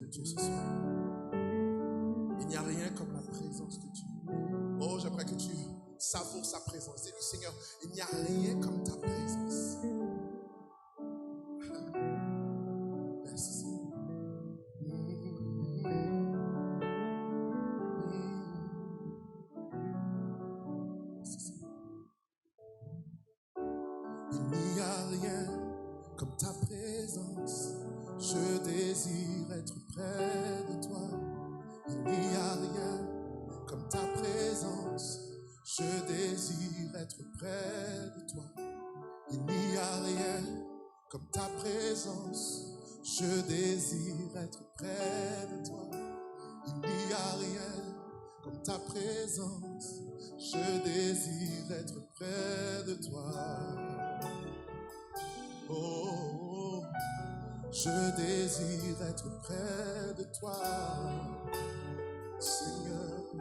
Dieu ce soir. Il n'y a rien comme la présence de Dieu. Oh, j'aimerais que tu savoures sa présence. Dis-lui, Seigneur, il n'y a rien comme ta présence. Merci, Seigneur. Merci, Seigneur. Il n'y a rien comme ta présence. Je désire être près de toi. Il n'y a rien comme ta présence. Je désire être près de toi. Il n'y a rien comme ta présence. Je désire être près de toi. Il n'y a rien comme ta présence. Je désire être près de toi. Oh, je désire être près de toi. Seigneur,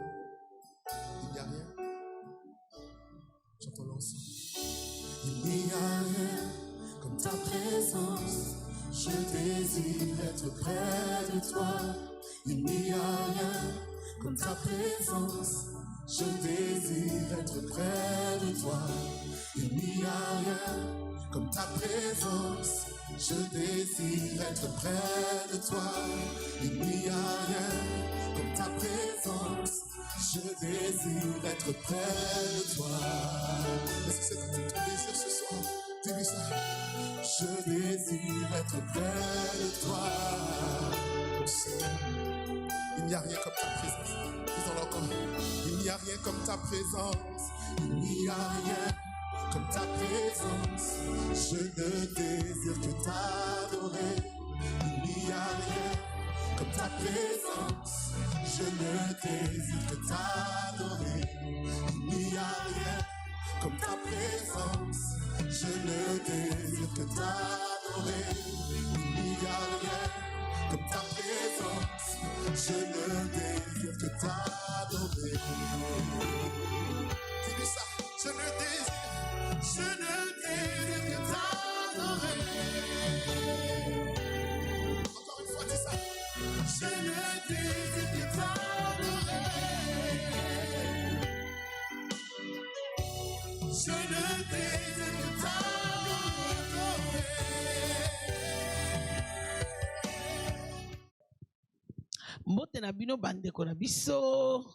il n'y a rien. J'entends l'ensemble. Il n'y a rien comme ta présence. Je désire être près de toi. Il n'y a rien comme ta présence. Je désire être près de toi. Il n'y a rien comme ta présence. Je désire être près de toi. Il n'y a rien comme ta présence. Je désire être près de toi. Est-ce que c'est ton désir ce soir? Dis-lui ça. Je désire être près de toi. Oh Seigneur, il n'y a rien comme ta présence. Disons-le encore. Il n'y a rien comme ta présence. Il n'y a rien comme ta présence. Je ne désire que t'adorer. Il n'y a rien comme ta présence. Je ne désire que t'adorer. Il n'y a rien comme ta présence. Je ne désire que t'adorer. Il n'y a rien comme ta présence. Je ne désire que t'adorer. Dis-lui ça. Je ne désire que t'adorer. Encore une fois, dis ça. Je ne désire que t'adorer. Je ne désire que t'adorer. Mbote na bino bandeko na biso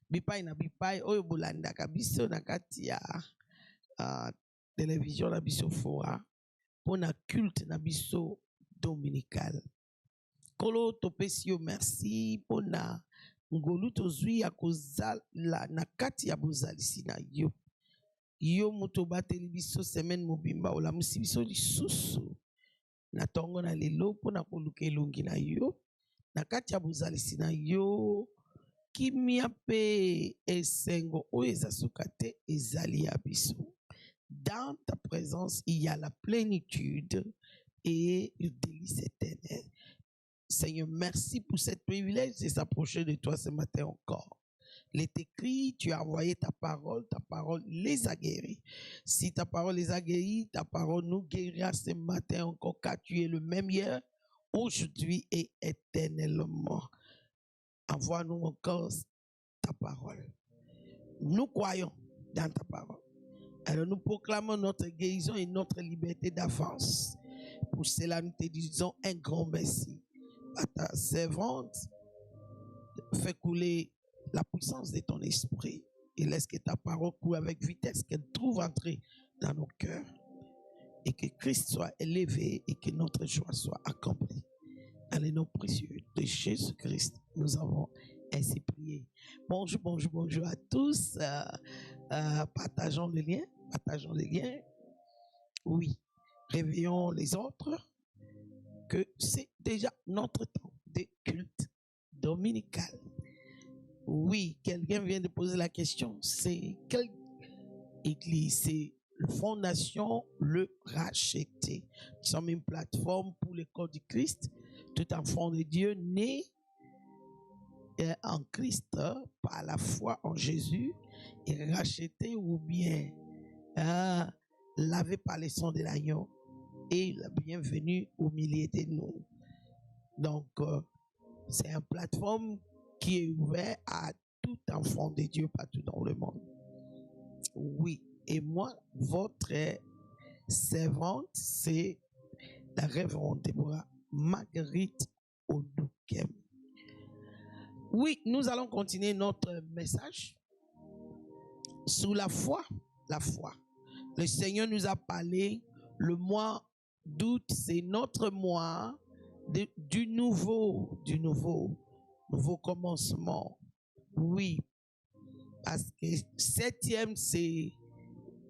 bipai na bipai oyo bolandaka biso na kati ya télévision na biso fora pona culte na biso dominical. Kolo topesi yo merci pona ngolu tozwi ya kozala na kati ya bozalisi na yo. Yo moto bateli biso semaine mobimba olamusi biso lisusu na tongo na lelo pona koluka elongi na yo na kati ya bozalisi na yo. Kimia pe esengo oyo eza suka te ezali ya biso. Dans ta présence, il y a la plénitude et le délice éternel. Seigneur, merci pour cette privilège de s'approcher de toi ce matin encore. Il est écrit, tu as envoyé ta parole les a guéris. Si ta parole les a guéris, ta parole nous guérira ce matin encore, car tu es le même hier, aujourd'hui et éternellement. Envoie-nous encore ta parole. Nous croyons dans ta parole. Alors nous proclamons notre guérison et notre liberté d'avance. Pour cela, nous te disons un grand merci. À ta servante, fais couler la puissance de ton esprit et laisse que ta parole coule avec vitesse, qu'elle trouve entrée dans nos cœurs et que Christ soit élevé et que notre joie soit accomplie. Dans le nom précieux de Jésus-Christ, nous avons ainsi prié. Bonjour, bonjour, bonjour à tous. Partageons le lien. Partageons les liens. Oui, réveillons les autres que c'est déjà notre temps de culte dominical. Oui, quelqu'un vient de poser la question. C'est quelle église? C'est Fondation Le Racheté. Nous sommes une plateforme pour le corps du Christ. Tout enfant de Dieu né en Christ par la foi en Jésus et racheté ou bien lavé par le sang de l'agneau et la bienvenue au milieu de nous. Donc, C'est une plateforme qui est ouverte à tout enfant de Dieu partout dans le monde. Oui, et moi, votre servante, c'est la révérende Déborah Marguerite Odoukem. Oui, nous allons continuer notre message sur la foi. La foi. Le Seigneur nous a parlé, le mois d'août, c'est notre mois du nouveau commencement. Oui, parce que septième, c'est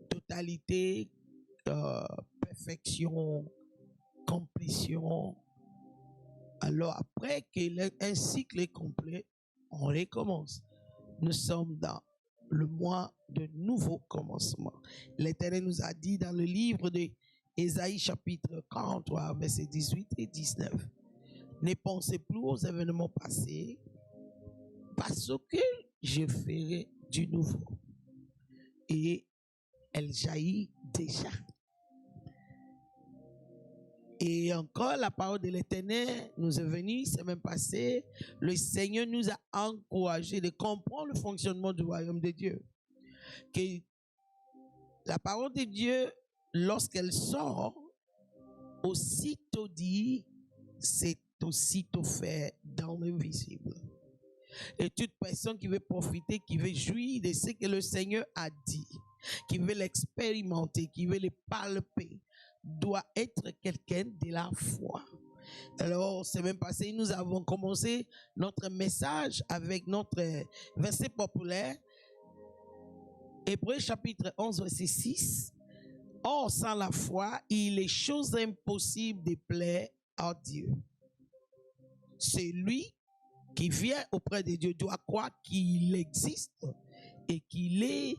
totalité, perfection, complétion. Alors après qu'un cycle est complet, on recommence. Nous sommes dans le mois de nouveau commencement. L'Éternel nous a dit dans le livre de Ésaïe chapitre 43, versets 18 et 19, ne pensez plus aux événements passés, parce que je ferai du nouveau. Et elle jaillit déjà. Et encore, la parole de l'Éternel nous est venue, c'est même passé. Le Seigneur nous a encouragés de comprendre le fonctionnement du royaume de Dieu. Que la parole de Dieu, lorsqu'elle sort, aussitôt dit, c'est aussitôt fait dans l'invisible. Et toute personne qui veut profiter, qui veut jouir de ce que le Seigneur a dit, qui veut l'expérimenter, qui veut le palper, doit être quelqu'un de la foi. Alors, c'est même passé, nous avons commencé notre message avec notre verset populaire, Hébreux chapitre 11, verset 6. Or, sans la foi, il est chose impossible de plaire à Dieu. C'est lui qui vient auprès de Dieu doit croire qu'il existe et qu'il est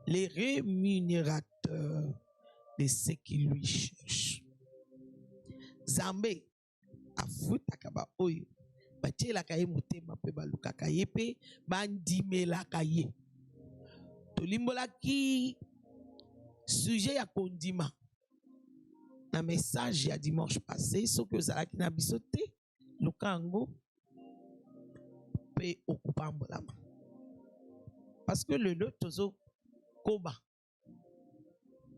le rémunérateur de ceux qui lui cherchent. Zambé, afutakaba oyo, batie la kaye motema pe baluka kaye pe bandime la kaye. Tolimbola ki sujet ya kondima. Na message ya dimanche passé, ce que ça qui na bisote, lukango pe okupambolama. Parce que le tozo koba.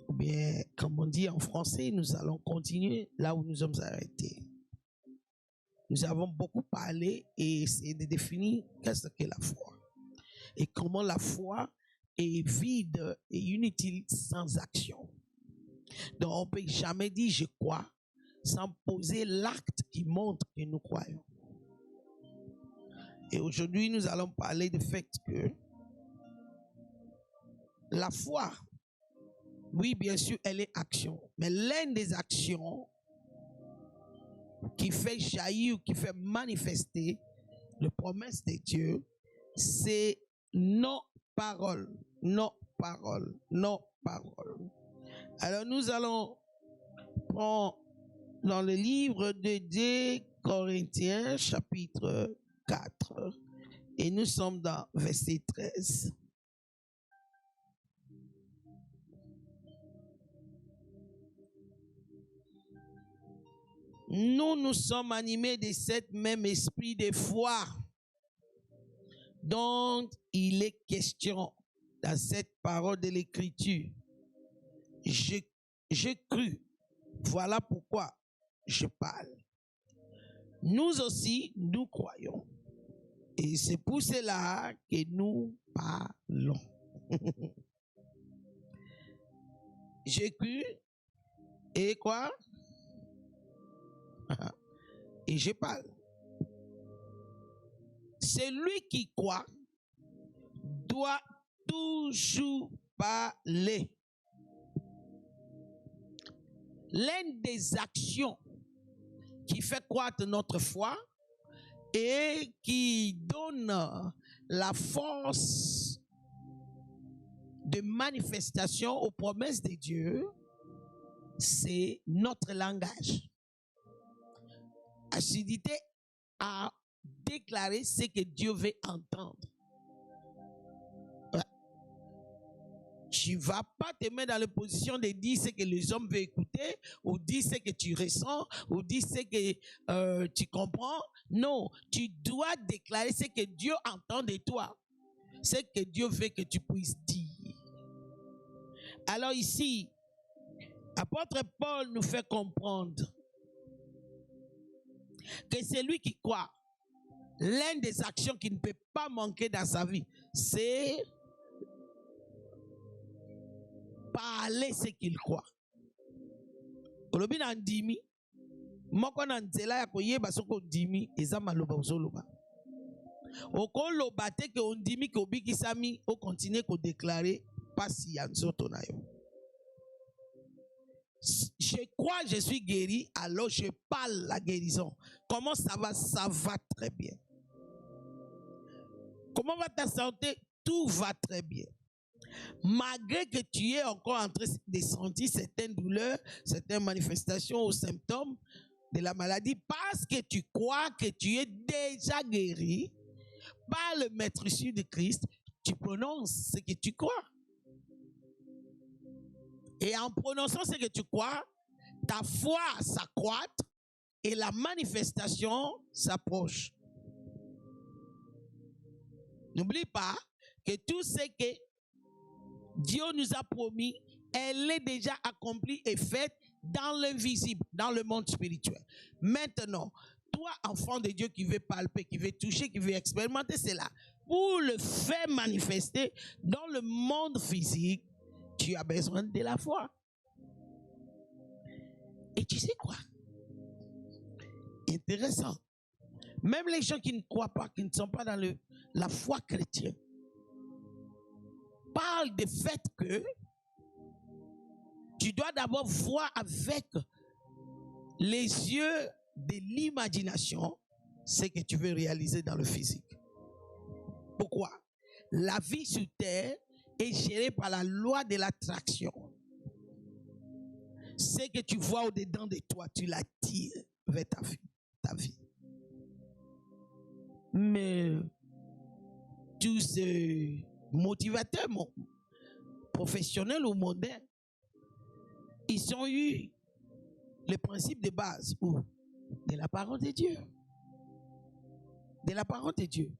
Ou bien, comme on dit en français, nous allons continuer là où nous sommes arrêtés. Nous avons beaucoup parlé et essayé de définir qu'est-ce qu'est la foi. Et comment la foi est vide et inutile sans action. Donc, on ne peut jamais dire je crois sans poser l'acte qui montre que nous croyons. Et aujourd'hui, nous allons parler du fait que la foi, oui, bien sûr, elle est action. Mais l'une des actions qui fait jaillir ou qui fait manifester les promesses de Dieu, c'est nos paroles, nos paroles, nos paroles. Alors nous allons prendre dans le livre de 2 Corinthiens, chapitre 4, et nous sommes dans verset 13. Nous sommes animés de cet même esprit de foi dont il est question dans cette parole de l'Écriture. J'ai cru, voilà pourquoi je parle. Nous aussi, nous croyons. Et c'est pour cela que nous parlons. J'ai cru, et quoi? Et je parle. Celui qui croit doit toujours parler. L'une des actions qui fait croître notre foi et qui donne la force de manifestation aux promesses de Dieu, c'est notre langage. Acidité à déclarer ce que Dieu veut entendre. tu ne vas pas te mettre dans la position de dire ce que les hommes veulent écouter, ou dire ce que tu ressens, ou dire ce que tu comprends. Non, tu dois déclarer ce que Dieu entend de toi, ce que Dieu veut que tu puisses dire. Alors ici, apôtre Paul nous fait comprendre que c'est lui qui croit. L'une des actions qui ne peut pas manquer dans sa vie, c'est parler ce qu'il croit. Olobi na ndimi, moko na nzela ya koyeba soko ndimi eza maloba ozoloba. Okoloba te ke ondimi ke obikisami o continue ko déclarer pasi ya nzoto na yo. Je crois, je suis guéri, alors je parle la guérison. Comment ça va? Ça va très bien. Comment va ta santé? Tout va très bien. Malgré que tu es encore en train de sentir certaines douleurs, certaines manifestations ou symptômes de la maladie, parce que tu crois que tu es déjà guéri par le maître Jésus de Christ, tu prononces ce que tu crois. Et en prononçant ce que tu crois, ta foi s'accroît et la manifestation s'approche. N'oublie pas que tout ce que Dieu nous a promis, elle est déjà accomplie et faite dans l'invisible, dans le monde spirituel. Maintenant, toi, enfant de Dieu qui veut palper, qui veut toucher, qui veut expérimenter cela, pour le faire manifester dans le monde physique, tu as besoin de la foi. Et tu sais quoi? Intéressant. Même les gens qui ne croient pas, qui ne sont pas dans la foi chrétienne, parlent du fait que tu dois d'abord voir avec les yeux de l'imagination ce que tu veux réaliser dans le physique. Pourquoi? La vie sur terre est gérée par la loi de l'attraction. Ce que tu vois au-dedans de toi, tu l'attires vers ta vie. Mais tous ces motivateurs professionnels ou modernes, ils ont eu le principe de base de la parole de Dieu. De la parole de Dieu.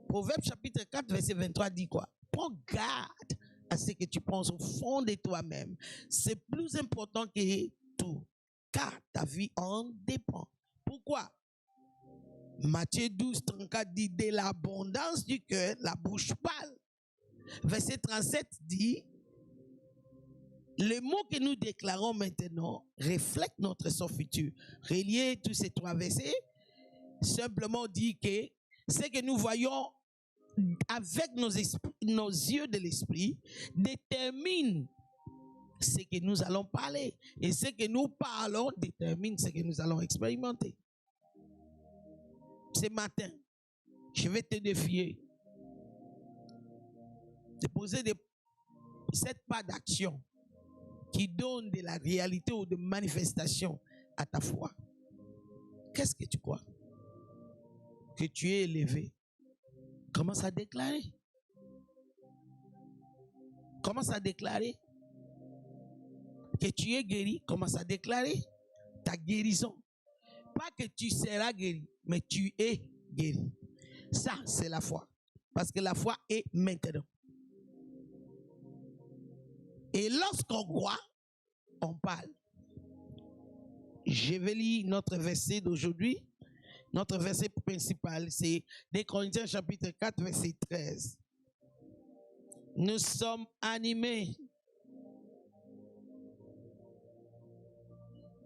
Proverbe chapitre 4, verset 23 dit quoi? Prends garde à ce que tu penses au fond de toi-même. C'est plus important que tout, car ta vie en dépend. Pourquoi? Matthieu 12, 34 dit, de l'abondance du cœur, la bouche parle. Verset 37 dit, les mots que nous déclarons maintenant reflètent notre sort futur. Relier tous ces trois versets, simplement dit que ce que nous voyons avec nos yeux de l'esprit détermine ce que nous allons parler. Et ce que nous parlons détermine ce que nous allons expérimenter. Ce matin, je vais te défier de poser 7 pas d'action qui donnent de la réalité ou de manifestation à ta foi. Qu'est-ce que tu crois? Que tu es élevé. Commence à déclarer. Commence à déclarer. Que tu es guéri. Commence à déclarer ta guérison. Pas que tu seras guéri, mais tu es guéri. Ça, c'est la foi. Parce que la foi est maintenant. Et lorsqu'on croit, on parle. Je vais lire notre verset d'aujourd'hui. Notre verset principal, c'est 2 Corinthiens chapitre 4, verset 13. Nous sommes animés.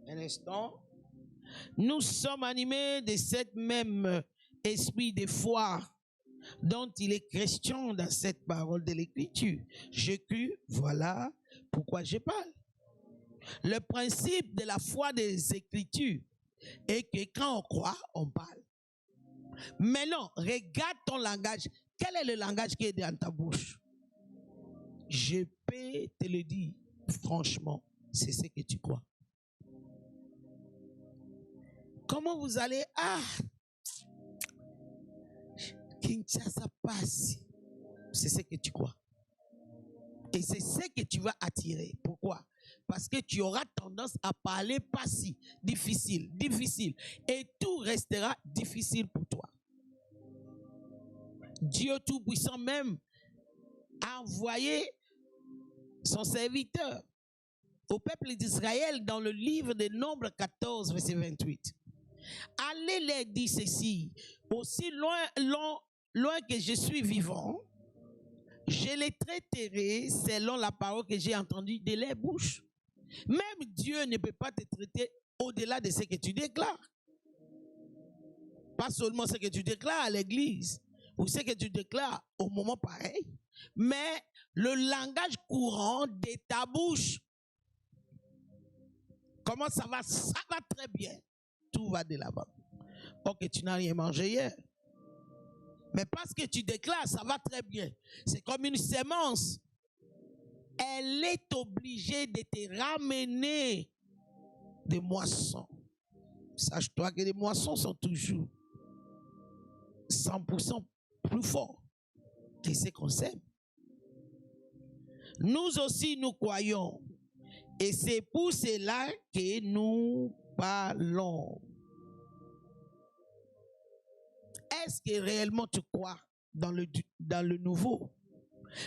Un instant. Nous sommes animés de cette même esprit de foi dont il est question dans cette parole de l'Écriture. Je cru, voilà pourquoi je parle. Le principe de la foi des Écritures est que quand on croit, on parle. Maintenant, regarde ton langage. Quel est le langage qui est dans ta bouche? Je peux te le dire franchement, c'est ce que tu crois. Comment vous allez? Kinshasa passe. C'est ce que tu crois. Et c'est ce que tu vas attirer. Pourquoi? Parce que tu auras tendance à parler pas si difficile, difficile. Et tout restera difficile pour toi. Dieu Tout-Puissant même a envoyé son serviteur au peuple d'Israël dans le livre des Nombres 14, verset 28. Allez leur dire ceci, aussi loin que je suis vivant, je les traiterai selon la parole que j'ai entendue de leur bouche. Même Dieu ne peut pas te traiter au-delà de ce que tu déclares. Pas seulement ce que tu déclares à l'église ou ce que tu déclares au moment pareil, mais le langage courant de ta bouche. Comment ça va? Ça va très bien. Tout va de l'avant. Ok, tu n'as rien mangé hier. Mais parce que tu déclares, ça va très bien. C'est comme une sémence. Elle est obligée de te ramener des moissons. Sache-toi que les moissons sont toujours 100% plus forts que ce qu'on sème. Nous aussi, nous croyons. Et c'est pour cela que nous parlons. Est-ce que réellement tu crois dans le nouveau?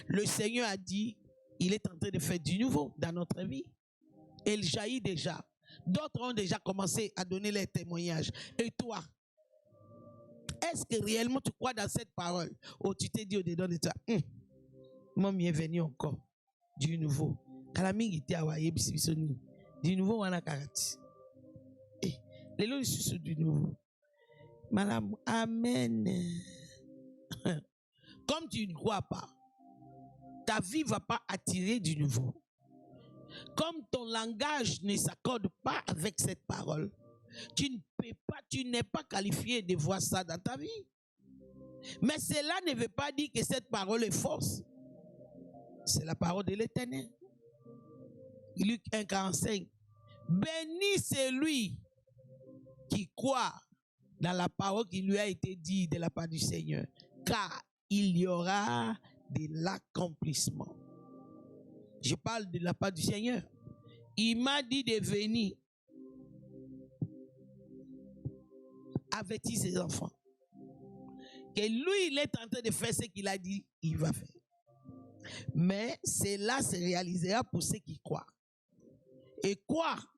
Le Seigneur a dit, il est en train de faire du nouveau dans notre vie. Il jaillit déjà. D'autres ont déjà commencé à donner les témoignages. Et toi, est-ce que réellement tu crois dans cette parole? Ou tu t'es dit au-dedans de toi, moi, m'y est venu encore du nouveau. Du nouveau, on a karati. Les lois sont du nouveau. Madame, amen. Comme tu ne crois pas, ta vie ne va pas attirer du nouveau. Comme ton langage ne s'accorde pas avec cette parole, tu n'es pas qualifié de voir ça dans ta vie. Mais cela ne veut pas dire que cette parole est fausse. C'est la parole de l'Éternel. Luc 1,45. Béni celui qui croit dans la parole qui lui a été dite de la part du Seigneur, car il y aura de l'accomplissement. Je parle de la part du Seigneur. Il m'a dit de venir avertir ses enfants que lui, il est en train de faire ce qu'il a dit, il va faire. Mais cela se réalisera pour ceux qui croient. Et croire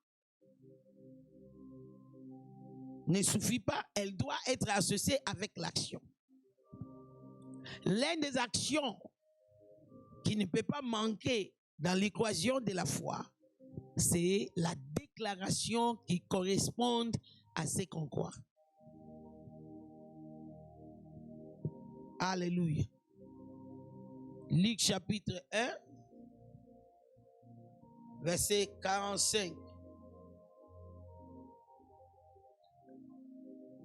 ne suffit pas, elle doit être associée avec l'action. L'une des actions qui ne peut pas manquer dans l'équation de la foi, c'est la déclaration qui correspond à ce qu'on croit. Alléluia. Luc chapitre 1, verset 45.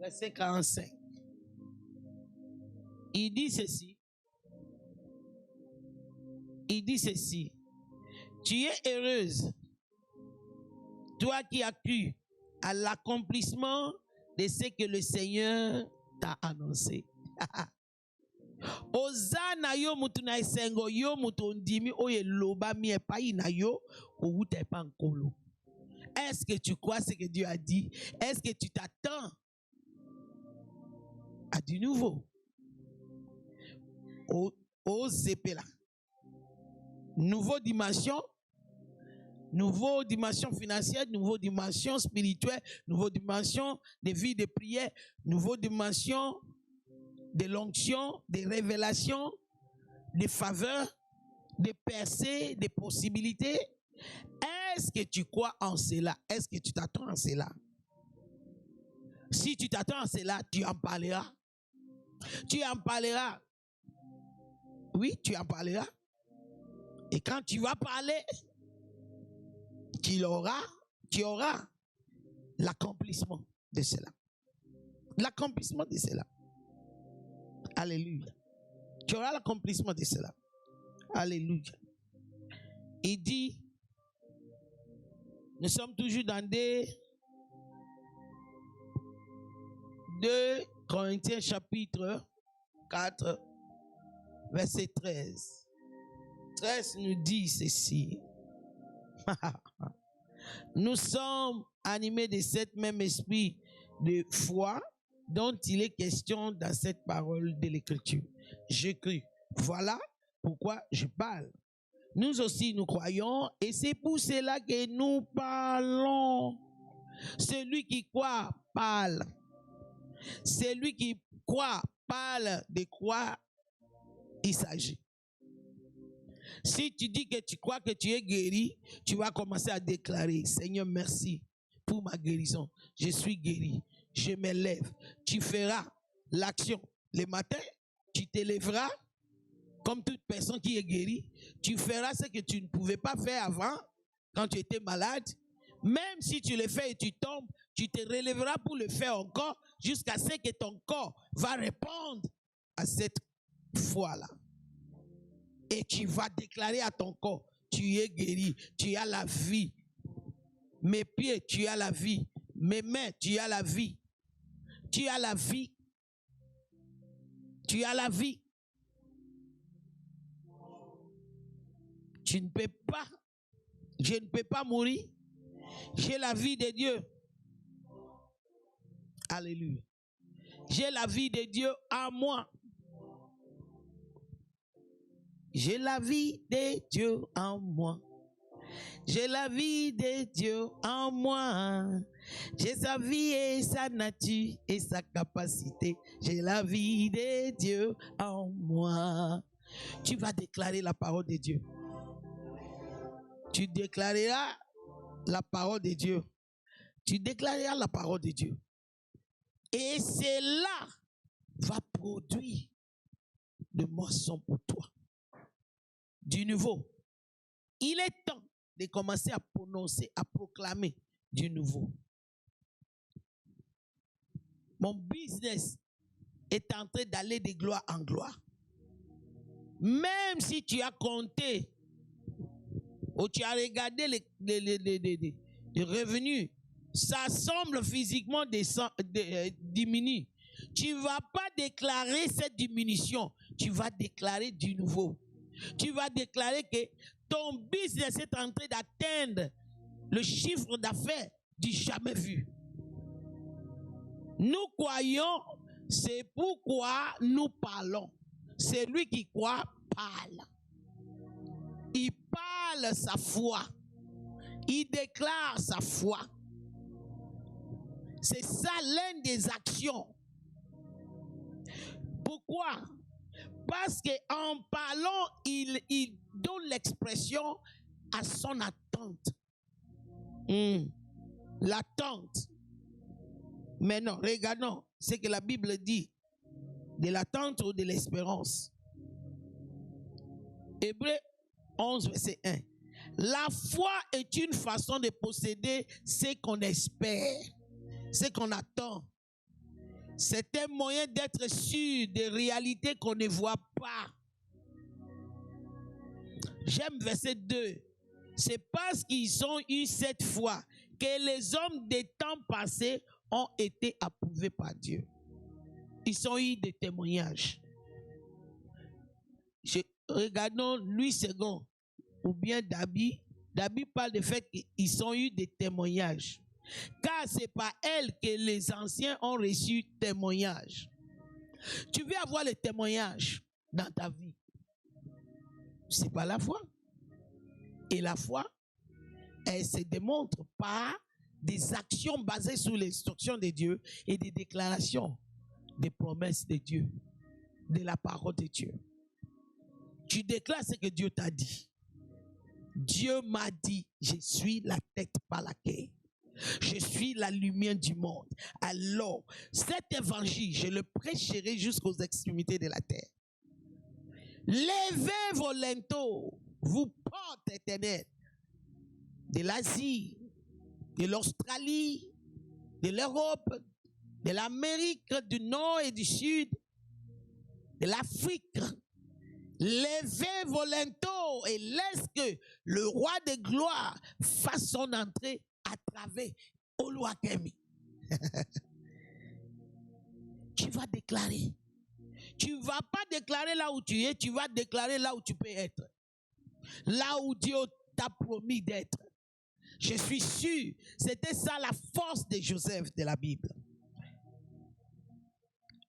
Verset 45. Il dit ceci. Il dit ceci. Tu es heureuse, toi qui as cru à l'accomplissement de ce que le Seigneur t'a annoncé. Ozana yo mutu na esengo yo mutu ndimi oye loba mi epai na yo outa epankolo. Est-ce que tu crois ce que Dieu a dit? Est-ce que tu t'attends à du nouveau? Au zépela. Nouveau dimension financière, nouveau dimension spirituelle, nouveau dimension de vie de prière, nouveau dimension de l'onction, de révélation, de faveur, de percées, de possibilités. Est-ce que tu crois en cela? Est-ce que tu t'attends à cela? Si tu t'attends à cela, tu en parleras. Tu en parleras. Oui, tu en parleras. Et quand tu vas parler, tu auras l'accomplissement de cela. L'accomplissement de cela. Alléluia. Tu auras l'accomplissement de cela. Alléluia. Il dit, nous sommes toujours dans 2 Corinthiens chapitre 4, verset 13. 13 nous dit ceci. Nous sommes animés de cet même esprit de foi dont il est question dans cette parole de l'Écriture. J'écris, voilà pourquoi je parle. Nous aussi, nous croyons et c'est pour cela que nous parlons. Celui qui croit parle. Celui qui croit parle de quoi il s'agit. Si tu dis que tu crois que tu es guéri, tu vas commencer à déclarer, Seigneur, merci pour ma guérison. Je suis guéri. Je me lève. Tu feras l'action le matin. Tu te lèveras comme toute personne qui est guérie. Tu feras ce que tu ne pouvais pas faire avant, quand tu étais malade. Même si tu le fais et tu tombes, tu te relèveras pour le faire encore jusqu'à ce que ton corps va répondre à cette foi-là. Et tu vas déclarer à ton corps, tu es guéri, tu as la vie. Mes pieds, tu as la vie. Mes mains, tu as la vie. Tu as la vie. Tu as la vie. Tu ne peux pas, je ne peux pas mourir. J'ai la vie de Dieu. Alléluia. J'ai la vie de Dieu en moi. J'ai la vie de Dieu en moi. J'ai la vie de Dieu en moi. J'ai sa vie et sa nature et sa capacité. J'ai la vie de Dieu en moi. Tu vas déclarer la parole de Dieu. Tu déclareras la parole de Dieu. Tu déclareras la parole de Dieu. Et cela va produire de moissons pour toi. Du nouveau. Il est temps de commencer à prononcer, à proclamer du nouveau. Mon business est en train d'aller de gloire en gloire. Même si tu as compté ou tu as regardé les revenus, ça semble physiquement diminuer. Tu ne vas pas déclarer cette diminution, tu vas déclarer du nouveau. Tu vas déclarer que ton business est en train d'atteindre le chiffre d'affaires du jamais vu. Nous croyons, c'est pourquoi nous parlons. Celui qui croit parle. Il parle sa foi. Il déclare sa foi. C'est ça l'une des actions. Pourquoi? Parce qu'en parlant, il donne l'expression à son attente. L'attente. Mais non, regardons ce que la Bible dit de l'attente ou de l'espérance. Hébreux 11, verset 1. La foi est une façon de posséder ce qu'on espère, ce qu'on attend. C'est un moyen d'être sûr des réalités qu'on ne voit pas. J'aime verset 2. C'est parce qu'ils ont eu cette foi que les hommes des temps passés ont été approuvés par Dieu. Ils ont eu des témoignages. Regardons Louis II ou bien Dabi. Dabi parle du fait qu'ils ont eu des témoignages. Car c'est par elle que les anciens ont reçu témoignage. Tu veux avoir les témoignages dans ta vie. C'est pas la foi. Et la foi, elle se démontre par des actions basées sur l'instruction de Dieu et des déclarations, des promesses de Dieu, de la parole de Dieu. Tu déclares ce que Dieu t'a dit. Dieu m'a dit, je suis la tête par la queue. Je suis la lumière du monde. Alors, cet évangile, je le prêcherai jusqu'aux extrémités de la terre. Levez vos linteaux, vous portes éternelles, de l'Asie, de l'Australie, de l'Europe, de l'Amérique du Nord et du Sud, de l'Afrique. Levez vos linteaux et laisse que le roi de gloire fasse son entrée à travers Oluwakemi. Tu vas déclarer. Tu ne vas pas déclarer là où tu es, tu vas déclarer là où tu peux être. là où Dieu t'a promis d'être. Je suis sûr, c'était ça la force de Joseph de la Bible.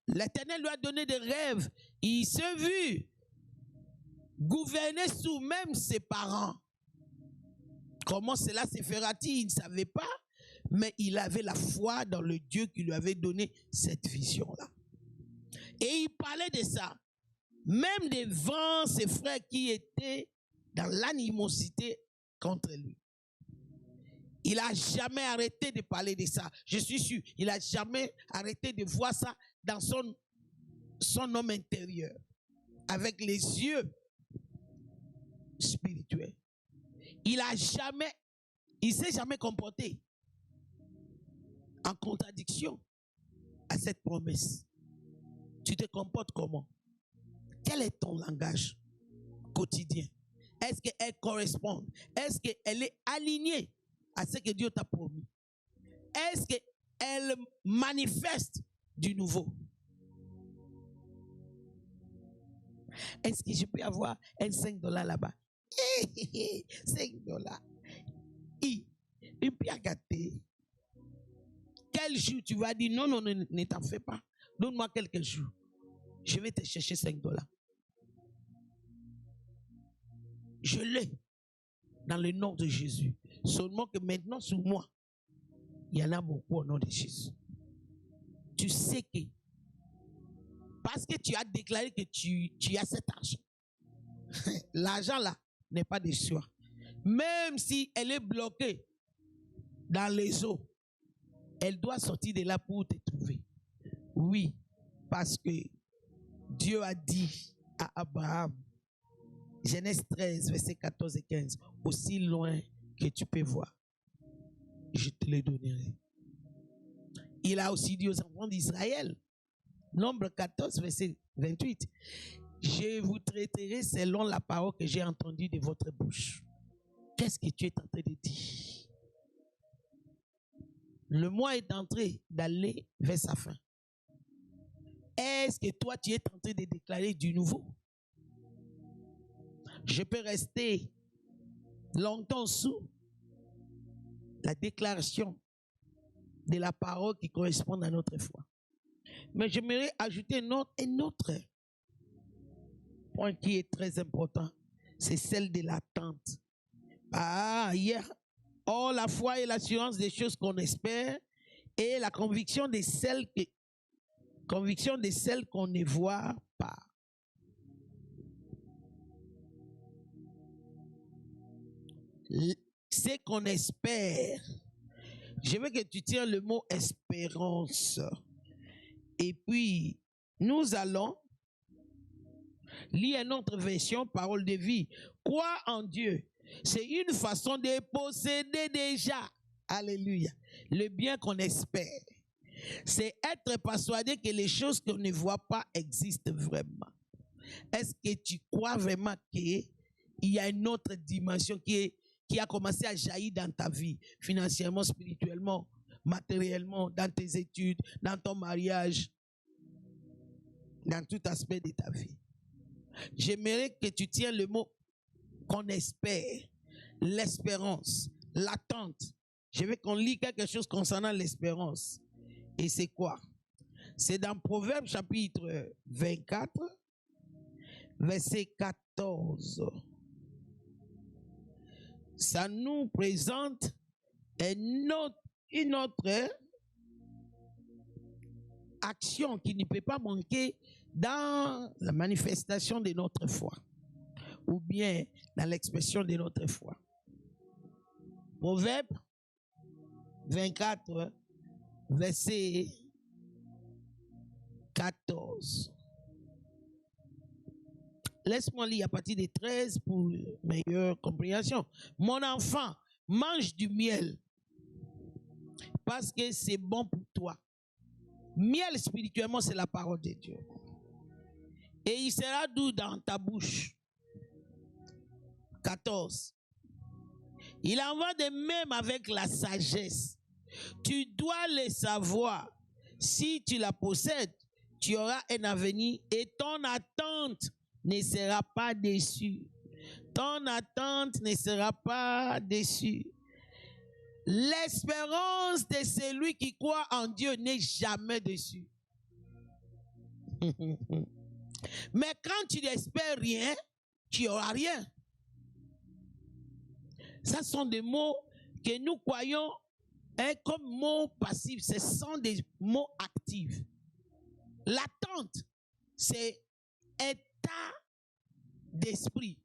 L'Éternel lui a donné des rêves. Il s'est vu gouverner sous même ses parents. Comment cela se fera-t-il? Il ne savait pas, mais il avait la foi dans le Dieu qui lui avait donné cette vision-là. Et il parlait de ça, même devant ses frères qui étaient dans l'animosité contre lui. Il n'a jamais arrêté de parler de ça. Je suis sûr, il n'a jamais arrêté de voir ça dans son homme intérieur, avec les yeux spirituels. Il ne s'est jamais comporté en contradiction à cette promesse. Tu te comportes comment? Quel est ton langage quotidien? Est-ce qu'elle correspond? Est-ce qu'elle est alignée à ce que Dieu t'a promis? Est-ce qu'elle manifeste du nouveau? Est-ce que je peux avoir un $5 là-bas? $5. Et puis à gâter. Quel jour tu vas dire non, ne t'en fais pas. Donne-moi quelques jours. Je vais te chercher $5. Je l'ai dans le nom de Jésus. Seulement que maintenant, sous moi, il y en a beaucoup au nom de Jésus. Tu sais que, parce que tu as déclaré que tu as cet argent, l'argent là n'est pas de soi. Même si elle est bloquée dans les eaux, elle doit sortir de là pour te trouver. Oui, parce que Dieu a dit à Abraham, Genèse 13, versets 14 et 15, aussi loin que tu peux voir, je te le donnerai. Il a aussi dit aux enfants d'Israël, Nombre 14, verset 28, je vous traiterai selon la parole que j'ai entendue de votre bouche. Qu'est-ce que tu es en train de dire? Le mois est en train d'aller vers sa fin. Est-ce que toi, tu es en train de déclarer du nouveau? Je peux rester longtemps sous la déclaration de la parole qui correspond à notre foi. Mais j'aimerais ajouter un autre point qui est très important. C'est celle de l'attente. Hier, la foi et l'assurance des choses qu'on espère et la conviction de celles qu'on ne voit pas. C'est qu'on espère. Je veux que tu tiens le mot espérance. Et puis, nous allons lire une autre version, parole de vie. Croire en Dieu, c'est une façon de posséder déjà, alléluia, le bien qu'on espère. C'est être persuadé que les choses qu'on ne voit pas existent vraiment. Est-ce que tu crois vraiment qu'il y a une autre dimension qui a commencé à jaillir dans ta vie, financièrement, spirituellement, matériellement, dans tes études, dans ton mariage, dans tout aspect de ta vie? J'aimerais que tu tiennes le mot qu'on espère, l'espérance, l'attente. Je veux qu'on lit quelque chose concernant l'espérance. Et c'est quoi? C'est dans Proverbes chapitre 24, verset 14. Ça nous présente une autre action qui ne peut pas manquer dans la manifestation de notre foi ou bien dans l'expression de notre foi. Proverbe 24, verset 14. Laisse-moi lire à partir de 13 pour meilleure compréhension. Mon enfant, mange du miel parce que c'est bon pour toi. Miel spirituellement, c'est la parole de Dieu. Et il sera doux dans ta bouche. 14. Il en va de même avec la sagesse. Tu dois le savoir. Si tu la possèdes, tu auras un avenir et ton attente ne sera pas déçue. Ton attente ne sera pas déçue. L'espérance de celui qui croit en Dieu n'est jamais déçue. Mais quand tu n'espères rien, tu n'auras rien. Ça sont des mots que nous croyons comme mots passifs. Ce sont des mots actifs. L'attente, c'est état d'esprit.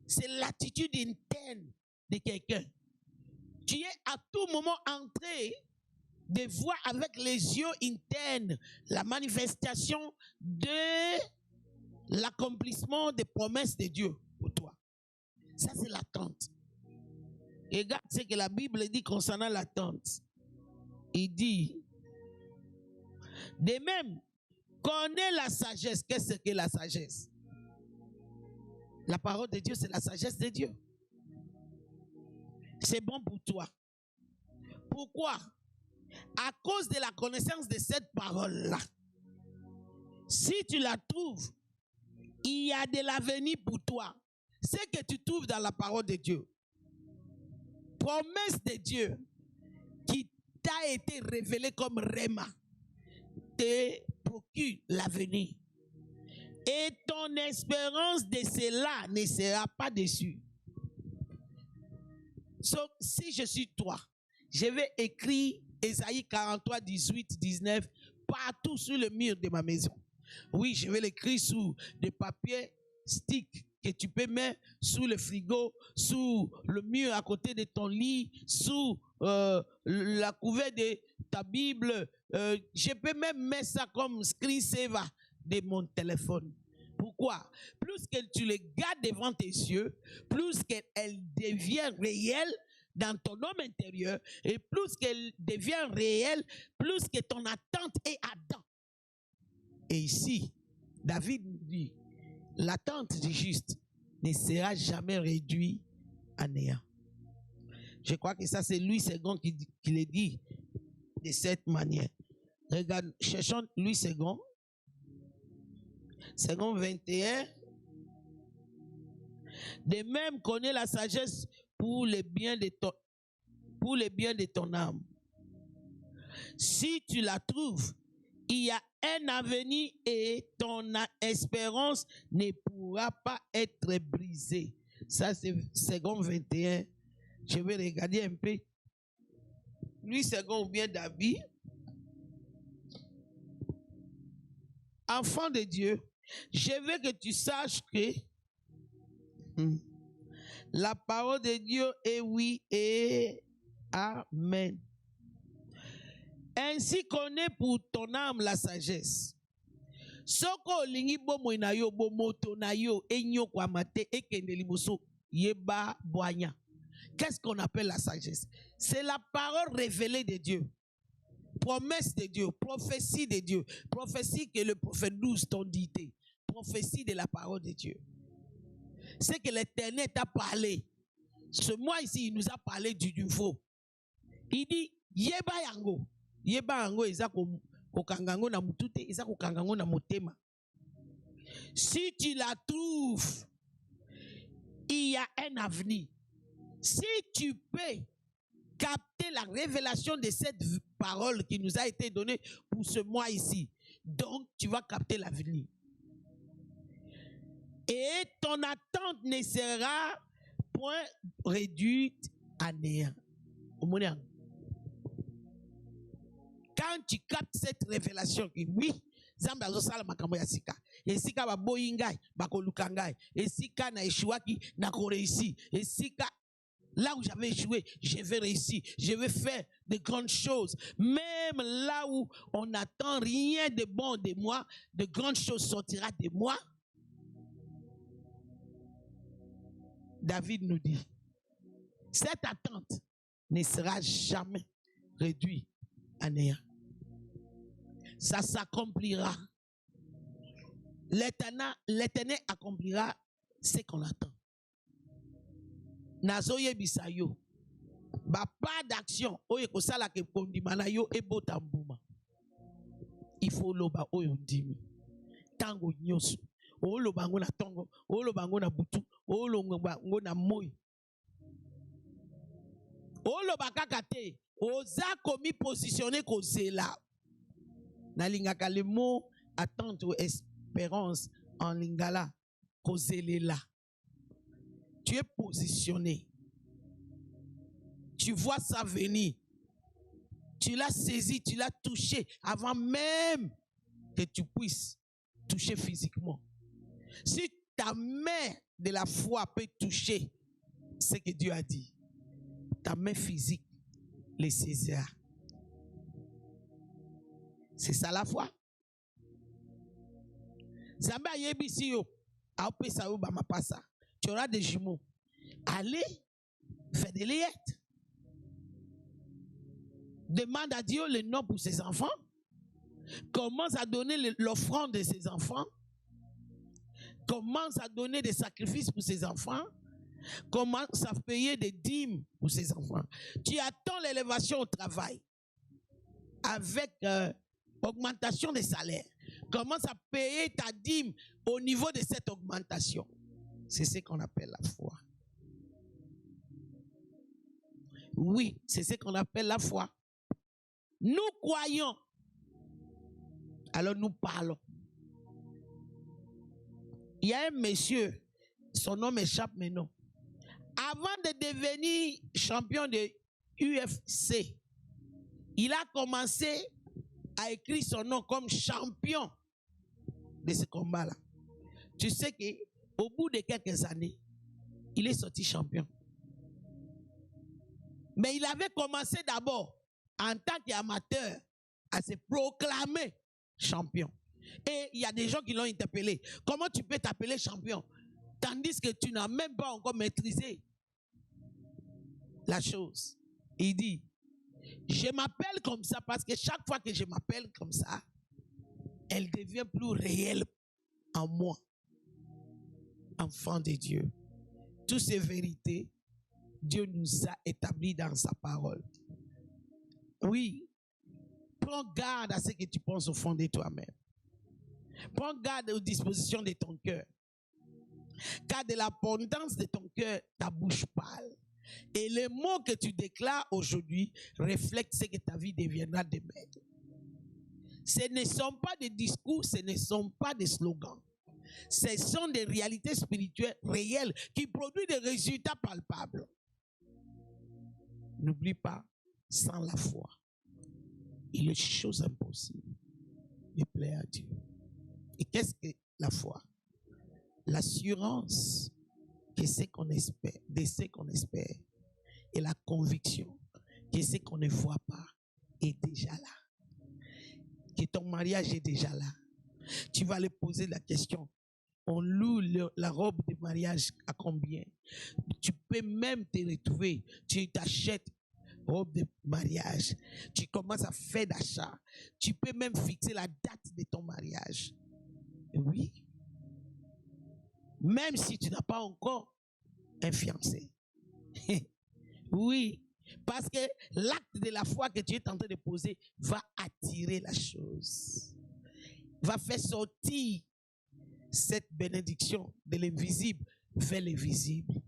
C'est l'attitude interne de quelqu'un. Tu es à tout moment en train de voir avec les yeux internes la manifestation de l'accomplissement des promesses de Dieu pour toi. Ça, c'est l'attente. Et regarde ce que la Bible dit concernant l'attente. Il dit, de même, connais la sagesse. Qu'est-ce que la sagesse? La parole de Dieu, c'est la sagesse de Dieu. C'est bon pour toi. Pourquoi? À cause de la connaissance de cette parole-là. Si tu la trouves, il y a de l'avenir pour toi. Ce que tu trouves dans la parole de Dieu. Promesse de Dieu qui t'a été révélée comme Réma te procure l'avenir. Et ton espérance de cela ne sera pas déçue. Donc, si je suis toi, je vais écrire Ésaïe 43, 18, 19 partout sur le mur de ma maison. Oui, je vais l'écrire sous des papiers stick que tu peux mettre sous le frigo, sous le mur à côté de ton lit, sous la couverture de ta Bible. Je peux même mettre ça comme screensaver de mon téléphone. Pourquoi? Plus que tu le gardes devant tes yeux, plus qu'elle devient réelle dans ton homme intérieur, et plus qu'elle devient réelle, plus que ton attente est Adam. Et ici, David nous dit, l'attente du juste ne sera jamais réduite à néant. Je crois que ça, c'est Louis II qui le dit de cette manière. Regarde, cherchons Louis II. Second 21. De même, connais la sagesse pour le bien de ton âme. Si tu la trouves, il y a un avenir et ton espérance ne pourra pas être brisée. Ça, c'est second 21. Je vais regarder un peu. Louis II ou bien David. Enfant de Dieu, je veux que tu saches que la parole de Dieu est oui et amen. Ainsi connais pour ton âme la sagesse. Soko lingi bomo na yo bomoto na yo enyo kwa mate ekende liboso yeba boanya. Qu'est-ce qu'on appelle la sagesse? C'est la parole révélée de Dieu. Promesse de Dieu, prophétie de Dieu. Prophétie que le prophète 12 t'ont dit. Prophétie de la parole de Dieu. C'est que l'Éternel t'a parlé. Ce mois ici, il nous a parlé du nouveau. Il dit, yeba yango. Yeba yango, isa kokangango na mutute, isa kokangango na motema. Si tu la trouves, il y a un avenir. Si tu peux capter la révélation de cette parole qui nous a été donnée pour ce mois ici, donc tu vas capter l'avenir. Et ton attente ne sera point réduite à néant. Quand tu captes cette révélation, oui, Zamba zosala makambo ya sika. Esika ba boyingai, ba kolukangai. Esika na eshuaki na koreisi. Esika là où j'avais échoué, je vais réussir. Je vais faire de grandes choses. Même là où on n'attend rien de bon de moi, de grandes choses sortiront de moi. David nous dit, cette attente ne sera jamais réduite à néant. Ça s'accomplira. L'Éternel accomplira ce qu'on attend. Nazoye bisayo. Ba pas d'action. Oye kosala ke kondimana yo ebotambuma. Il faut loba oyo ndimi. Tango nyoso. olo bango na tongo, olo bango na butu, olo bango na moi. Olo bakaka te, oza komi positionné kozela. Na lingaka le mot attente ou espérance en lingala, kozelela. Tu es positionné. Tu vois ça venir. Tu l'as saisi, tu l'as touché avant même que tu puisses toucher physiquement. Si ta main de la foi peut toucher ce que Dieu a dit, ta main physique les saisira. C'est ça la foi. Zamba yebisi yo, aopesa yo ba mapasa. Tu auras des jumeaux. Allez, fais des liettes. Demande à Dieu le nom pour ses enfants. Commence à donner l'offrande de ses enfants. Commence à donner des sacrifices pour ses enfants. Commence à payer des dîmes pour ses enfants. Tu attends l'élévation au travail avec augmentation des salaires. Commence à payer ta dîme au niveau de cette augmentation. C'est ce qu'on appelle la foi. Oui, c'est ce qu'on appelle la foi. Nous croyons, alors nous parlons. Il y a un monsieur, son nom m'échappe maintenant. Avant de devenir champion de UFC, il a commencé à écrire son nom comme champion de ce combat-là. Tu sais qu'au bout de quelques années, il est sorti champion. Mais il avait commencé d'abord en tant qu'amateur à se proclamer champion. Et il y a des gens qui l'ont interpellé. Comment tu peux t'appeler champion tandis que tu n'as même pas encore maîtrisé la chose? Il dit, je m'appelle comme ça parce que chaque fois que je m'appelle comme ça, elle devient plus réelle en moi. Enfant de Dieu. Toutes ces vérités, Dieu nous a établies dans sa parole. Oui. Prends garde à ce que tu penses au fond de toi-même. Prends garde aux dispositions de ton cœur. Car de l'abondance de ton cœur, ta bouche parle. Et les mots que tu déclares aujourd'hui reflètent ce que ta vie deviendra demain. Ce ne sont pas des discours, ce ne sont pas des slogans. Ce sont des réalités spirituelles réelles qui produisent des résultats palpables. N'oublie pas, sans la foi, il est chose impossible de plaire à Dieu. Et qu'est-ce que la foi? L'assurance que ce qu'on espère, de ce qu'on espère, et la conviction que ce qu'on ne voit pas est déjà là. Que ton mariage est déjà là. Tu vas lui poser la question. On loue la robe de mariage à combien? Tu peux même te retrouver. Tu t'achètes robe de mariage. Tu commences à faire d'achat. Tu peux même fixer la date de ton mariage. Oui. Même si tu n'as pas encore un fiancé. Oui. Parce que l'acte de la foi que tu es en train de poser va attirer la chose. Va faire sortir cette bénédiction de l'invisible vers le visible.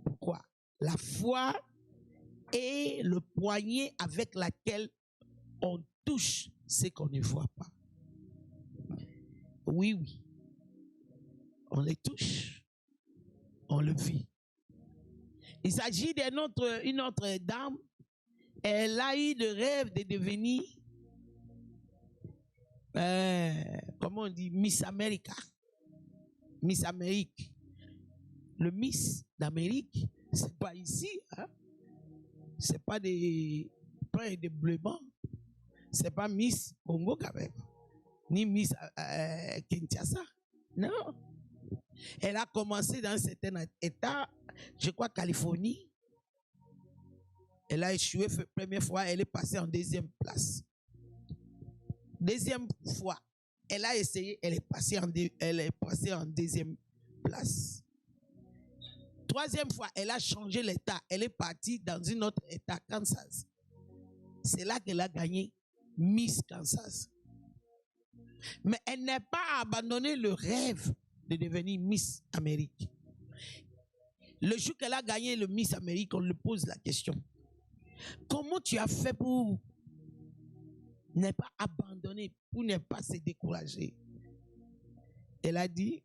Pourquoi? La foi est le poignet avec lequel on touche ce qu'on ne voit pas. Oui, oui. On les touche, on le vit. Il s'agit d'une autre dame. Elle a eu le rêve de devenir, comment on dit, Miss America. Miss Amérique. Le Miss d'Amérique, c'est pas ici. Hein? C'est pas des pains et des bleuements. C'est pas Miss Congo quand même. Ni Miss Kinshasa. Non. Elle a commencé dans un certain état, je crois Californie. Elle a échoué la première fois, elle est passée en deuxième place. Deuxième fois, elle a essayé, elle est passée en deuxième place. Troisième fois, elle a changé l'état, elle est partie dans un autre état, Kansas. C'est là qu'elle a gagné Miss Kansas. Mais elle n'a pas abandonné le rêve de devenir Miss Amérique. Le jour qu'elle a gagné le Miss Amérique, on lui pose la question. Comment tu as fait pour ne pas abandonner, pour ne pas se décourager? Elle a dit,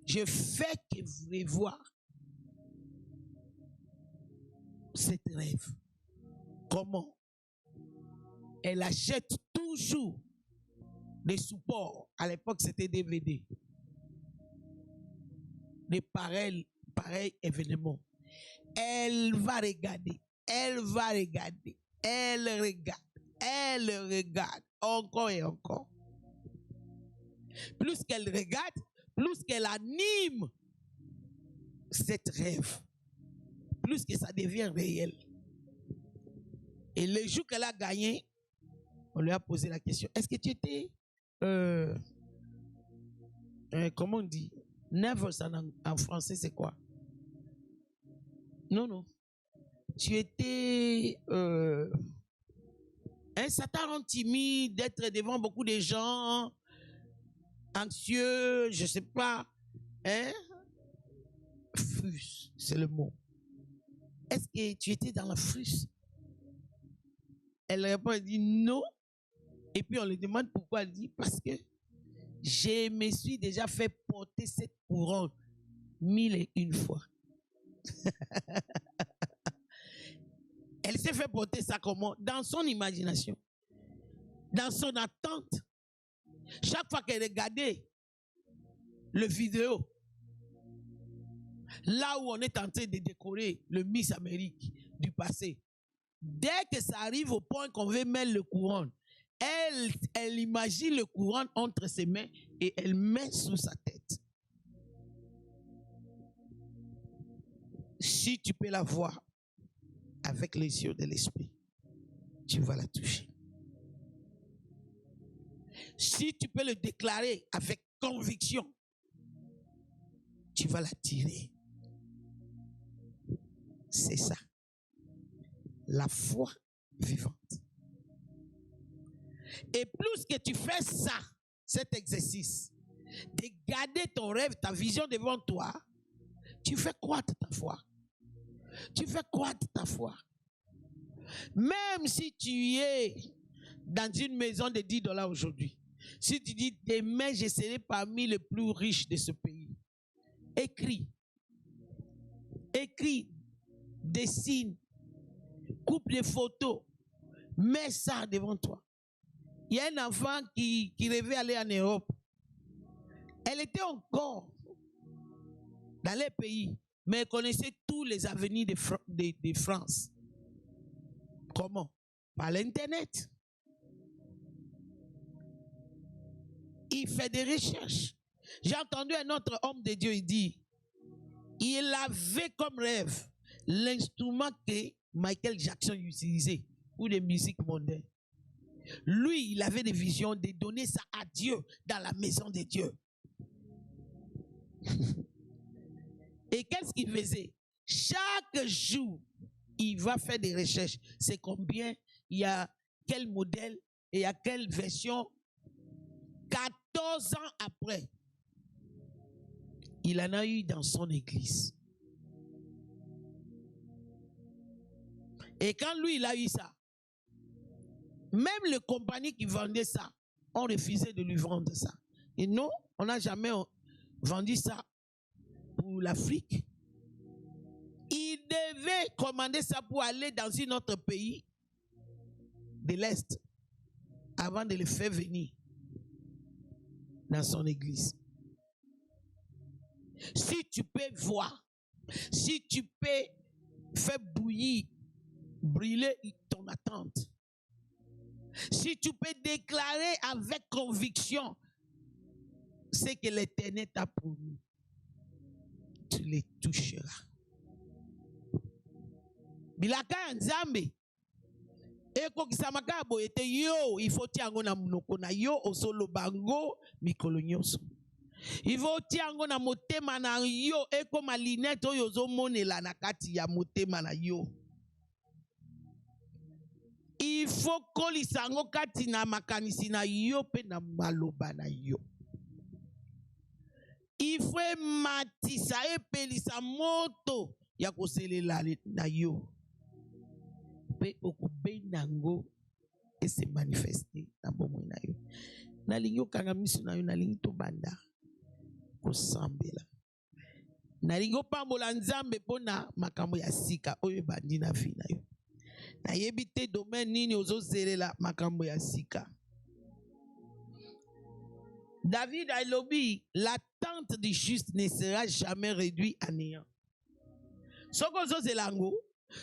je fais que vous voulez voir cet rêve. Comment? Elle achète toujours des supports. À l'époque, c'était DVD. Des pareils événements. Elle va regarder, elle va regarder, elle regarde, encore et encore. Plus qu'elle regarde, plus qu'elle anime cette rêve, plus que ça devient réel. Et le jour qu'elle a gagné, on lui a posé la question, est-ce que tu étais, comment on dit, nervous en français, c'est quoi? Non. Tu étais, ça t'a rendu timide d'être devant beaucoup de gens, anxieux, je ne sais pas. Hein? Frus, c'est le mot. Est-ce que tu étais dans la frus? Elle répond, elle dit non. Et puis on lui demande pourquoi. Elle dit parce que je me suis déjà fait porter cette couronne 1001 fois. Elle s'est fait porter ça comment? Dans son imagination, dans son attente. Chaque fois qu'elle regardait le vidéo, là où on est en train de décorer le Miss Amérique du passé, dès que ça arrive au point qu'on veut mettre le couronne, elle imagine le couronne entre ses mains et elle met sous sa tête. Si tu peux la voir avec les yeux de l'esprit, tu vas la toucher. Si tu peux le déclarer avec conviction, tu vas la tirer. C'est ça. La foi vivante. Et plus que tu fais ça, cet exercice, de garder ton rêve, ta vision devant toi, tu fais croître ta foi. Tu fais croître ta foi. Même si tu es dans une maison de $10 aujourd'hui, si tu dis demain je serai parmi les plus riches de ce pays, écris, dessine, coupe des photos, mets ça devant toi. Il y a un enfant qui rêvait aller en Europe. Elle était encore dans les pays, mais elle connaissait tous les avenirs de France. Comment? Par l'Internet. Il fait des recherches. J'ai entendu un autre homme de Dieu, il dit, il avait comme rêve l'instrument que Michael Jackson utilisait pour des musiques mondaines. Lui, il avait des visions de donner ça à Dieu dans la maison de Dieu. Et qu'est-ce qu'il faisait? Chaque jour, il va faire des recherches. C'est combien, il y a quel modèle et il y a quelle version. 14 ans après, il en a eu dans son église. Et quand lui, il a eu ça, même les compagnies qui vendaient ça ont refusé de lui vendre ça. Et non, on n'a jamais vendu ça pour l'Afrique. Il devait commander ça pour aller dans un autre pays de l'Est avant de le faire venir dans son église. Si tu peux voir, si tu peux faire brûler ton attente, si tu peux déclarer avec conviction ce que l'Éternel t'a promis, tu les toucheras. Bilaka nzambe eko kisamaka boyete yo il faut tiango na munoko na yo osolo bango mikolo nyonso. Il faut tiango na motema na yo eko malinete oyo ozomonela na kati ya motema na yo. Il faut kolisango kati na makanisi na yo pe na maloba na yo. Il faut matisa e pelisa moto ya koselela na yo. Pe okube nango et se manifester na bomoi na yo. Na lingi okanga miso na yo na lingi to banda kosambela. Na lingi opambola nzambe pona makambo ya sika oyo ebandi na vi na yo. Na yebi te domaine nini ozozelela makambo ya sika. David a lobby, l'attente du juste ne sera jamais réduite à néant. Sokozo zelango,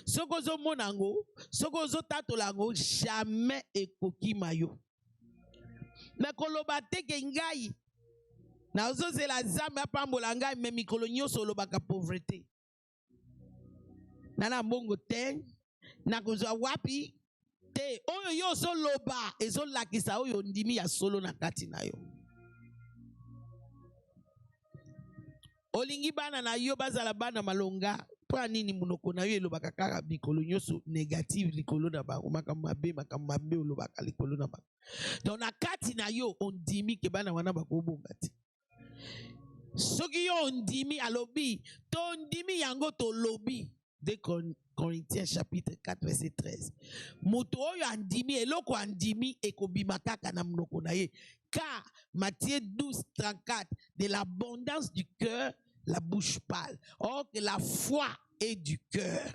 sokozo monango, sokozo tatolango, jamais ekoki mayo. Mais koloba teke ngai, na ozo zela zamba pambola ngai, mais mikolo nyoso lobaka pauvreté. Nana mbongo ten, na kozwa wapi, te, oyo yo so loba, ezo lakisa oyo ndimi ya solo na kati na yo. Olingi bana na yo bazala bana malonga pa nini munoko na yo elobaka kaka mikolo nyoso négative likolo na bango makambo mabe olobaka likolo na bango. Donc na kati na yo ondimi ke bana wana bakobonga te. Soki yo ondimi alobi to ondimi yango to lobi. 2 Corinthiens chapitre 4 verset 13. Moto oyo andimi eloko andimi ekobima kaka na munoko na ye. Car Matthieu 12:34, de l'abondance du cœur la bouche parle. Or que la foi est du cœur.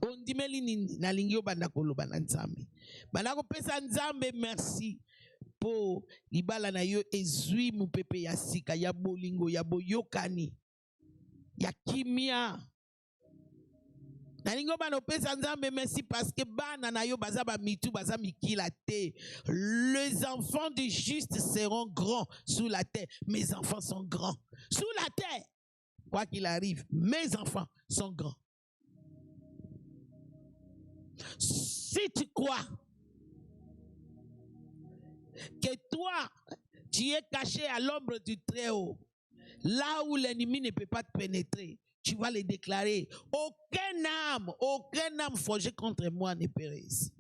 Ondimeli nini na lingio banda koloba na nzambe. Banda ko pesa nzambe merci po libala na yo ezui mupepe ya sika ya bolingo ya boyokani ya kimia. Na lingo bana pesa nzambe merci parce que bana na yo baza ba mitu baza mikila te. Les enfants du juste seront grands sous la terre. Mes enfants sont grands sous la terre. Quoi qu'il arrive, mes enfants sont grands. Si tu crois que toi, tu es caché à l'ombre du Très-Haut, là où l'ennemi ne peut pas te pénétrer, tu vas le déclarer. Aucune âme forgée contre moi ne périsse.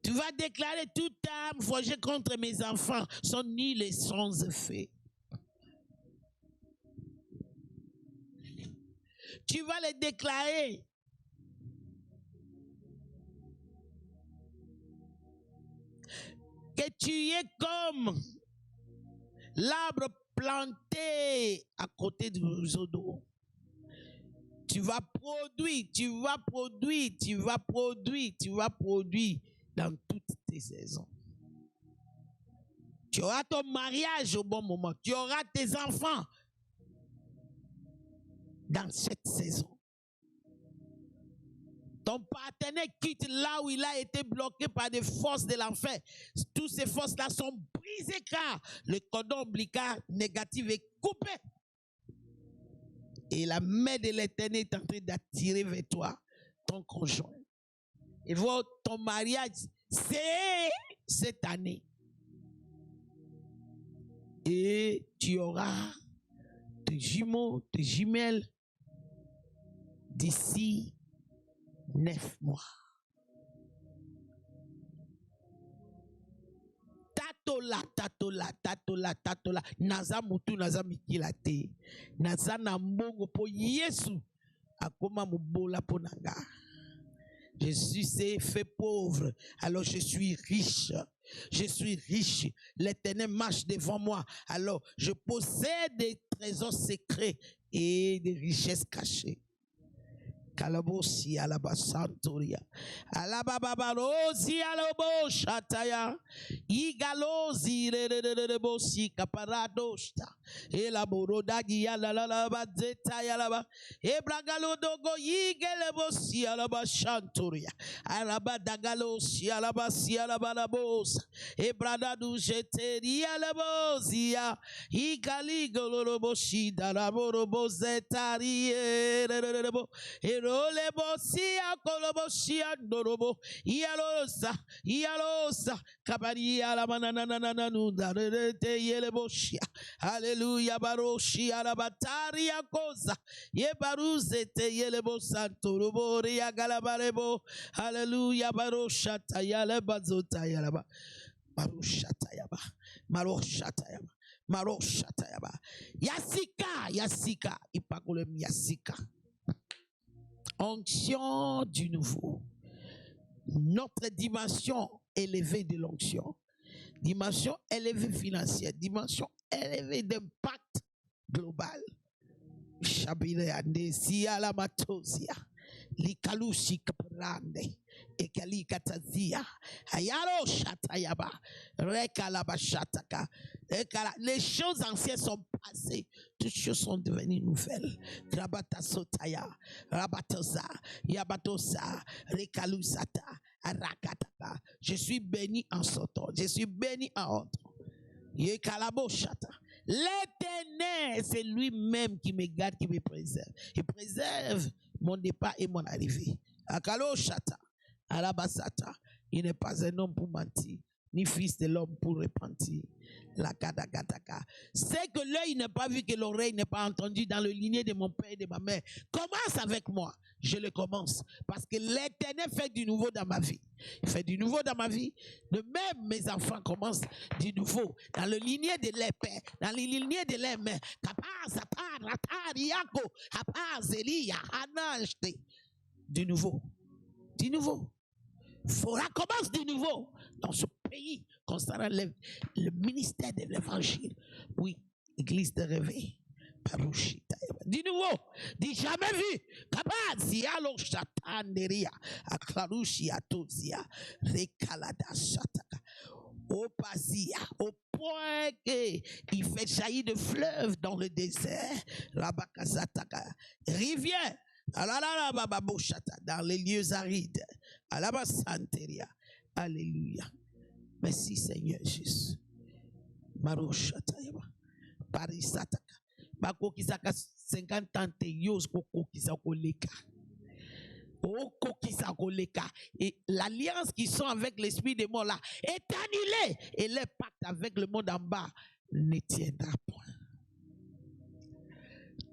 Tu vas déclarer toute âme forgée contre mes enfants sont nuls et sans effet. Tu vas le déclarer. Que tu es comme l'arbre planté à côté du réseau d'eau. Tu vas produire, tu vas produire, tu vas produire, tu vas produire dans toutes tes saisons. Tu auras ton mariage au bon moment. Tu auras tes enfants dans cette saison. Ton partenaire quitte là où il a été bloqué par des forces de l'enfer. Toutes ces forces-là sont brisées car le cordon ombilical négatif est coupé. Et la main de l'Éternel est en train d'attirer vers toi ton conjoint. Et voir ton mariage, c'est cette année. Et tu auras tes jumeaux, tes jumelles d'ici 9 mois. Tatola. Naza mutu naza mikila te. Naza na mbongo po Yesu akoma mubola po nanga. Jésus s'est fait pauvre, alors je suis riche. Je suis riche. L'Éternel marche devant moi. Alors je possède des trésors secrets et des richesses cachées. Kalabosi alabasantoria alababarosi alaboshataya igalozi rererebosi kaparadosta elaborodagi alalabazeta yalaba ebragalodogo igelebosi alabashantoria alabadagalosi alabasi alabalabosa ebradadu jeteri alabozia igaligoloroboshi daraborobozetari rererebo Erole bosia kolobosia ndorobo ialosa kabari ala manana nunda rete yele bosia haleluya baroshi ala batari yakoza ye baruze te yele bosanto bori ya galabarebo haleluya barosha tayale bazota yalaba. Maroshatayaba. Maroshatayaba. Maroshatayaba. Yasika. Ipagolem Yasika. Onction du nouveau. Notre dimension élevée de l'onction. Dimension élevée financière. Dimension élevée d'impact global. Shabireande siala matosia. Likalushi kaprande. Ekali katazia. Hayaro shatayaba. Rekalaba shataka. Les choses anciennes sont passées. Toutes choses sont devenues nouvelles. Rabata sotaya. Rabatosa. Yabatosa. Rekalusata. Arakataka. Je suis béni en sortant. Je suis béni en entrant. Yekalabo shata. L'Éternel, c'est lui-même qui me garde, qui me préserve. Il préserve mon départ et mon arrivée. Akalo shata. Alabasata. Il n'est pas un homme pour mentir, ni fils de l'homme pour repentir. La kadagataka. C'est que l'œil n'a pas vu, que l'oreille n'a pas entendu dans le lignée de mon père et de ma mère. Commence avec moi. Je le commence. Parce que l'Éternel fait du nouveau dans ma vie. Il fait du nouveau dans ma vie. De même, mes enfants commencent du nouveau. Dans le lignée de leurs pères. Dans le lignée de leurs mères. Du nouveau. Du nouveau. Fora commence du nouveau dans ce pays concernant le ministère de l'évangile. Oui, église de réveil. Du nouveau, du jamais vu. Kabazia lo shatanderia, aklarushia tozia, rekalada shataka. Opazia, au point qu'il fait jaillir de fleuves dans le désert. Rabakazataka, rivière. Dans les lieux arides. Alabasanteria. Alléluia. Merci Seigneur Jésus. Maroshatayaba. Parisataka. Bako kisaka 50 ans te yos koko kisako leka. Oko kisako leka. Et l'alliance qui sont avec l'esprit des morts là est annulée. Et les pactes avec le monde en bas ne tiendra point.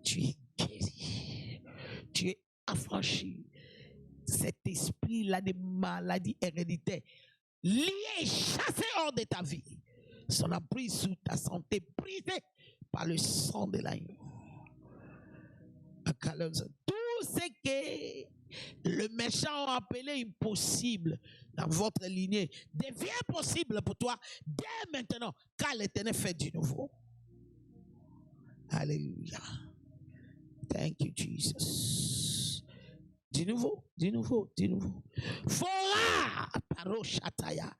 Tu es guéri. Tu es affranchi. Cet esprit-là de maladie héréditaire, lié, chassé hors de ta vie, son emprise sur ta santé, brisé par le sang de l'agneau. Tout ce que le méchant a appelé impossible dans votre lignée devient possible pour toi dès maintenant, car l'Éternel fait du nouveau. Alléluia. Thank you, Jesus. Du nouveau, du nouveau, du nouveau. Fora, paroshataya.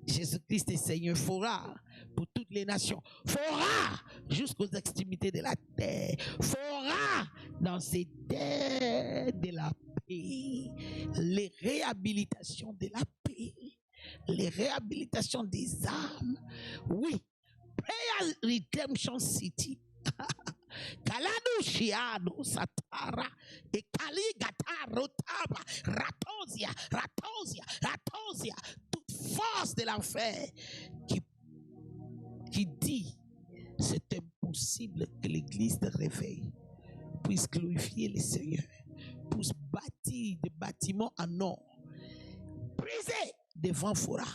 Jésus-Christ est Seigneur. Fora pour toutes les nations. Fora jusqu'aux extrémités de la terre. Fora dans ces terres de la paix. Les réhabilitations de la paix. Les réhabilitations des âmes. Oui. Prayer Redemption City. Kaladu shiado satara et kaligata rotaba ratosia toute force de l'enfer qui dit c'est impossible que l'église de réveil puisse glorifier le Seigneur, puisse bâtir des bâtiments en or, briser devant Fora,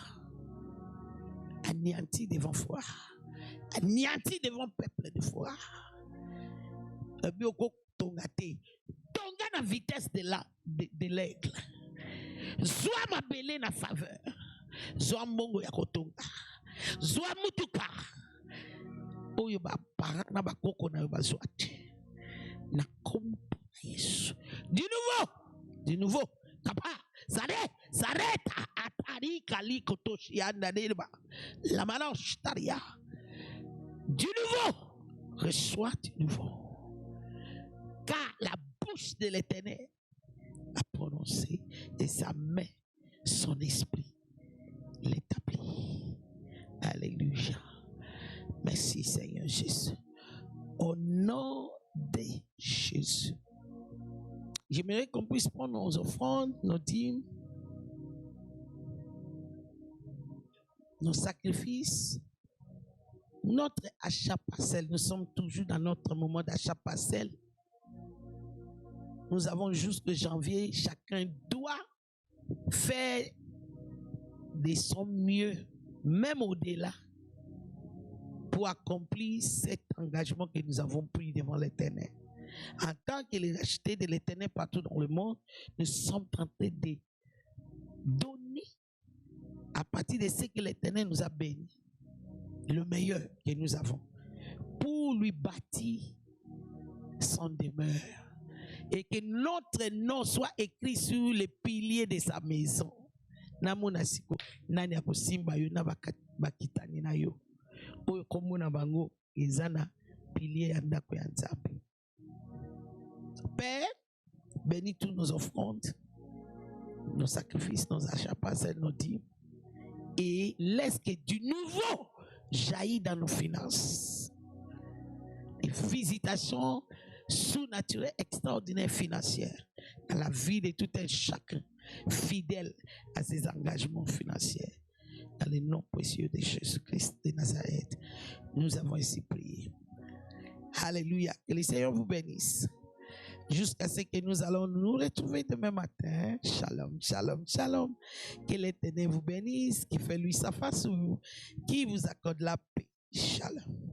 anéanti devant Fora, anéanti devant peuple de Fora. Tonga na vitesse de l'aigle. Zoa ma belé na faveur. Zoa mbongo ya kotonga. Zoa mutuka. Oyo ba para na ba koko na ba zoate. Na kompa Yesu. Du nouveau. Kapa. Zareta atari kali kotoshi anda delba. La manche taria. Du nouveau. Reçois du nouveau. Car la bouche de l'Éternel a prononcé et sa main, son esprit l'établit. Alléluia. Merci Seigneur Jésus. Au nom de Jésus. J'aimerais qu'on puisse prendre nos offrandes, nos dîmes, nos sacrifices, notre achat partiel. Nous sommes toujours dans notre moment d'achat partiel. Nous avons jusqu'au janvier, chacun doit faire de son mieux même au-delà, pour accomplir cet engagement que nous avons pris devant l'Éternel. En tant que les rachetés de l'Éternel partout dans le monde, nous sommes tentés de donner à partir de ce que l'Éternel nous a béni, le meilleur que nous avons, pour lui bâtir son demeure et que notre nom soit écrit sur les piliers de sa maison. Namona siko nani akosimba yo na bakitani na yo oyo komona bango ezana pilier ya ndako ya Nzambe. Père, bénis tous nos offrandes, nos sacrifices, nos achats passés, nos dîmes, et laisse que du nouveau jaillit dans nos finances. Des visitations surnaturelles, extraordinaires, financières, dans la vie de tout un chacun, fidèle à ses engagements financiers. Dans le nom précieux de Jésus-Christ de Nazareth, nous avons ainsi prié. Alléluia. Que le Seigneur vous bénisse. Jusqu'à ce que nous allons nous retrouver demain matin. Shalom, shalom, shalom. Que l'Éternel vous bénisse, qui fait lui sa face sur vous, qui vous accorde la paix. Shalom.